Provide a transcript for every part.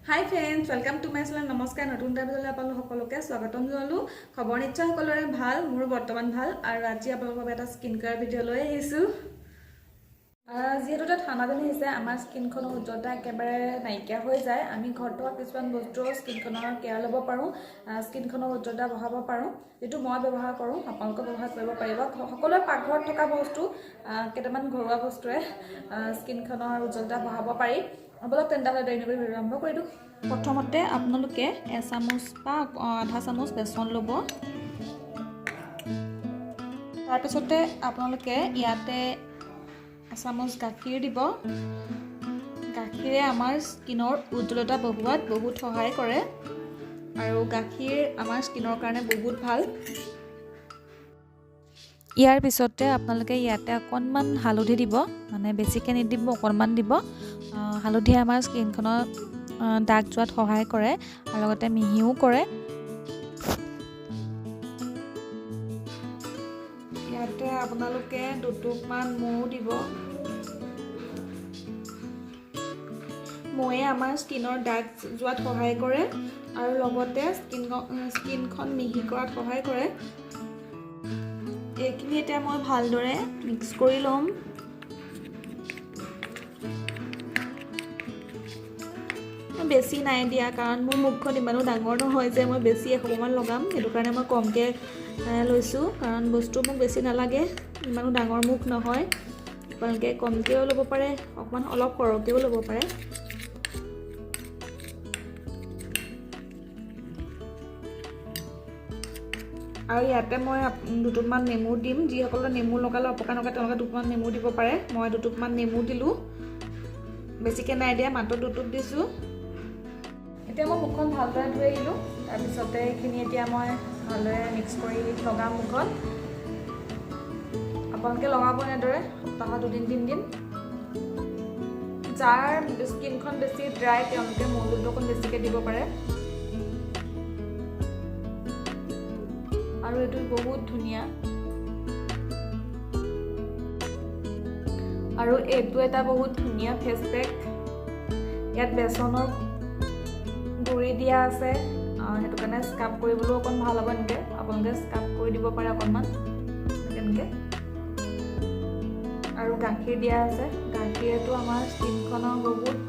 High friends, welcome to my channel. নমস্কাৰ। নতুন এটা ভিডিঅ'লৈ আপোনালোক সকলোকে স্বাগতম জনালোঁ। খবৰ নিশ্চয় সকলোৰে ভাল, মোৰ বৰ্তমান ভাল। আৰু আজি আপোনালোকৰ বাবে এটা স্কিন কেয়াৰ ভিডিঅ' লৈ আহিছোঁ। যিহেতু এটা ঠাণ্ডা দিন আহিছে, আমাৰ স্কিনখনৰ উজ্জ্বলতা একেবাৰে নাইকিয়া হৈ যায়। আমি ঘৰত থকা কিছুমান বস্তু স্কিনখনৰ কেয়াৰ ল'ব পাৰোঁ, স্কিনখনৰ উজ্জ্বলতা বঢ়াব পাৰোঁ, যিটো মই ব্যৱহাৰ কৰোঁ, আপোনালোকেও ব্যৱহাৰ কৰিব পাৰিব। সকলোৰে পাকঘৰত থকা বস্তু, কেইটামান ঘৰুৱা বস্তুৰে স্কিনখনৰ উজ্জ্বলতা বঢ়াব পাৰি। আপোনালোক তেন্তে হ'লে দেৰি নকৰি ভিডিঅ' আৰম্ভ কৰি দিওঁ। প্ৰথমতে আপোনালোকে এচামুচ বা আধা চামুচ বেচন ল'ব। তাৰপিছতে আপোনালোকে ইয়াতে এচামুচ গাখীৰ দিব। গাখীৰে আমাৰ স্কিনৰ উজ্জ্বলতা বঢ়োৱাত বহুত সহায় কৰে আৰু গাখীৰ আমাৰ স্কিনৰ কাৰণে বহুত ভাল। ইয়াৰ পিছতে আপোনালোকে ইয়াতে অকণমান হালধি দিব, মানে বেছিকৈ নিদিব, অকণমান দিব। হালধিয়ে আমাৰ স্কিনখনৰ দাগ যোৱাত সহায় কৰে আৰু লগতে মিহিও কৰে। ইয়াতে আপোনালোকে দুটুকমান মৌ দিব। মৌয়ে আমাৰ স্কিনৰ দাগ যোৱাত সহায় কৰে আৰু লগতে স্কিনখন মিহি কৰাত সহায় কৰে। এইখিনি এতিয়া মই ভালদৰে মিক্স কৰি ল'ম। বেছি নাই দিয়া, কাৰণ মোৰ মুখখন ইমানো ডাঙৰ নহয় যে মই বেছি এসোপামান লগাম। সেইটো কাৰণে মই কমকৈ লৈছোঁ, কাৰণ বস্তু মোক বেছি নালাগে, ইমানো ডাঙৰ মুখ নহয়। আপোনালোকে কমকৈও ল'ব পাৰে, অলপ সৰহকৈও ল'ব পাৰে। আৰু ইয়াতে মই দুটুকমান নেমু দিম। যিসকলে নেমু লগালে অপকাৰ নকৰে তেওঁলোকে দুটুকমান নেমু দিব পাৰে। মই দুটুকমান নেমু দিলোঁ, বেছিকৈ নাই দিয়া, মাত্ৰ দুটুক দিছোঁ। এতিয়া মই মুখখন ভালদৰে ধুই আহিলোঁ। তাৰপিছতে এইখিনি এতিয়া মই ভালদৰে মিক্স কৰি লগাম মুখত। আপোনালোকে লগাব এনেদৰে সপ্তাহত 2-3 দিন। যাৰ স্কিনখন বেছি ড্ৰাই তেওঁলোকে মৌজোলটো অকণ বেছিকৈ দিব পাৰে। আৰু এইটো বহুত ধুনীয়া। আৰু এইটো এটা বহুত ধুনীয়া ফেচ পেক। ইয়াত বেচনৰ গুড়ি দিয়া আছে, সেইটো কাৰণে স্ক্ৰাব কৰিবলৈও অকণ ভাল হ'ব। এনেকৈ আপোনালোকে স্ক্ৰাব কৰি দিব পাৰে অকণমান এনেকৈ। আৰু গাখীৰ দিয়া আছে। গাখীৰেতো আমাৰ স্কিনখনৰ বহুত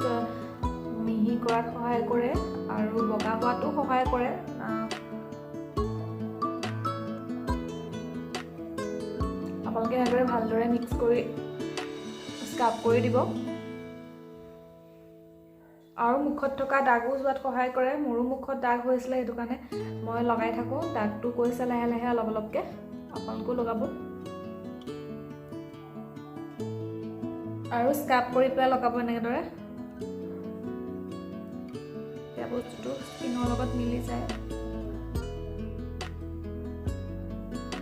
মিহি কৰাত সহায় কৰে আৰু বগা হোৱাতো সহায় কৰে। আপোনালোকে এনেদৰে ভালদৰে মিক্স কৰি স্ক্ৰাব কৰি দিব। আৰু মুখত থকা দাগো যোৱাত সহায় কৰে। মোৰো মুখত দাগ হৈছিলে, সেইটো কাৰণে মই লগাই থাকোঁ। দাগটো গৈছে লাহে লাহে অলপ অলপকৈ, আপোনালোকেও লগাব। আৰু স্ক্ৰাব কৰি পেলাই লগাব এনেদৰে। এতিয়া বস্তুটো স্কিনৰ লগত মিলি যায়।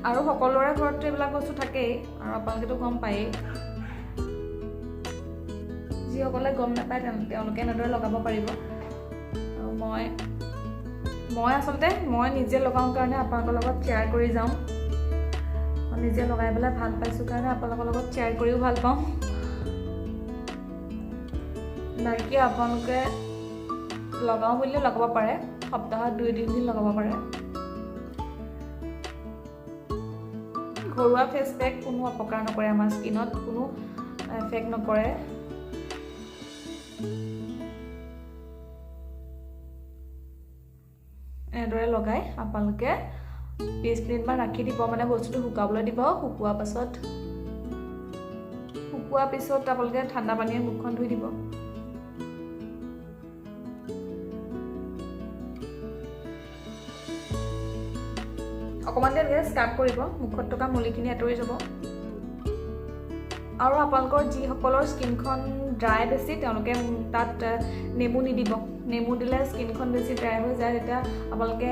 আৰু সকলোৰে ঘৰতো এইবিলাক বস্তু থাকেই, আৰু আপোনালোকেতো গম পায়েই। যিসকলে গম নাপায় তেওঁলোকে এনেদৰে লগাব পাৰিব। আৰু মই আচলতে নিজে লগাওঁ কাৰণে আপোনালোকৰ লগত শ্বেয়াৰ কৰি যাওঁ। মই নিজে লগাই পেলাই ভাল পাইছোঁ কাৰণে আপোনালোকৰ লগত শ্বেয়াৰ কৰিও ভাল পাওঁ। বাকী আপোনালোকে লগাওঁ বুলিলে লগাব পাৰে, সপ্তাহত 2-3 দিন লগাব পাৰে। ঘৰুৱা ফেচ পেক কোনো অপকাৰ নকৰে, আমাৰ স্কিনত কোনো এফেক্ট নকৰে। এনেদৰে লগাই আপোনালোকে 20 মিনিটমান ৰাখি দিব, মানে বস্তুটো শুকাবলৈ দিব। শুকোৱাৰ পিছত আপোনালোকে ঠাণ্ডা পানীৰে মুখখন ধুই দিব। অকণমান দেৰি স্ক্ৰাব কৰিব, মুখত থকা মলিখিনি আঁতৰি যাব। আৰু আপোনালোকৰ যিসকলৰ স্কিনখন ড্ৰাই বেছি তেওঁলোকে তাত নেমু নিদিব। নেমু দিলে স্কিনখন বেছি ড্ৰাই হৈ যায়। তেতিয়া আপোনালোকে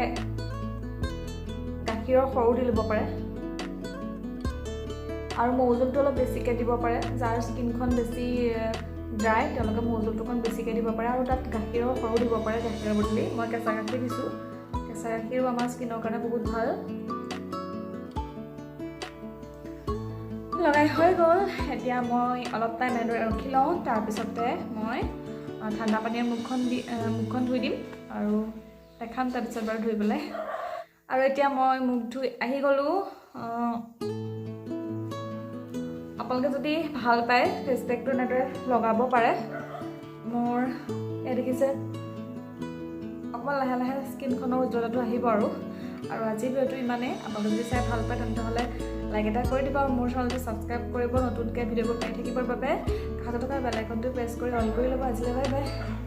গাখীৰৰ সৰু দি ল'ব পাৰে। আৰু মৌজোলটো অলপ বেছিকৈ দিব পাৰে। যাৰ স্কিনখন বেছি ড্ৰাই তেওঁলোকে মৌজোলটো অকণ বেছিকৈ দিব পাৰে। আৰু তাত গাখীৰৰ সৰু দিব পাৰে, গাখীৰৰ বদলি মই কেঁচা গাখীৰ দিছোঁ। কেঁচা গাখীৰো আমাৰ স্কিনৰ কাৰণে বহুত ভাল। লগাই হৈ গ'ল। এতিয়া মই অলপ টাইম এনেদৰে ৰখি লওঁ। তাৰপিছতে মই ঠাণ্ডা পানীৰে মুখখন ধুই দিম আৰু দেখাম তাৰপিছত বাৰু ধুই পেলাই। আৰু এতিয়া মই মুখ ধুই আহি গ'লোঁ। আপোনালোকে যদি ভাল পায় ফেচ পেকটো এনেদৰে লগাব পাৰে। মোৰ এয়া দেখিছে অকণমান লাহে লাহে স্কিনখনৰ উজ্জ্বলতাটো আহিব আৰু আজিৰ ভিডিঅ'টো ইমানেই। আপোনালোকে যদি চাই ভাল পায় তেন্তে লাইক এটা কৰি দিব আৰু মোৰ চেনেলটো ছাবস্ক্ৰাইব কৰিব নতুনকৈ ভিডিঅ'বোৰ পাই থাকিবৰ বাবে কাষতে থকা বেল আইকনটো প্ৰেছ কৰি অন কৰি ল'ব। আজিলৈ বাই বাই।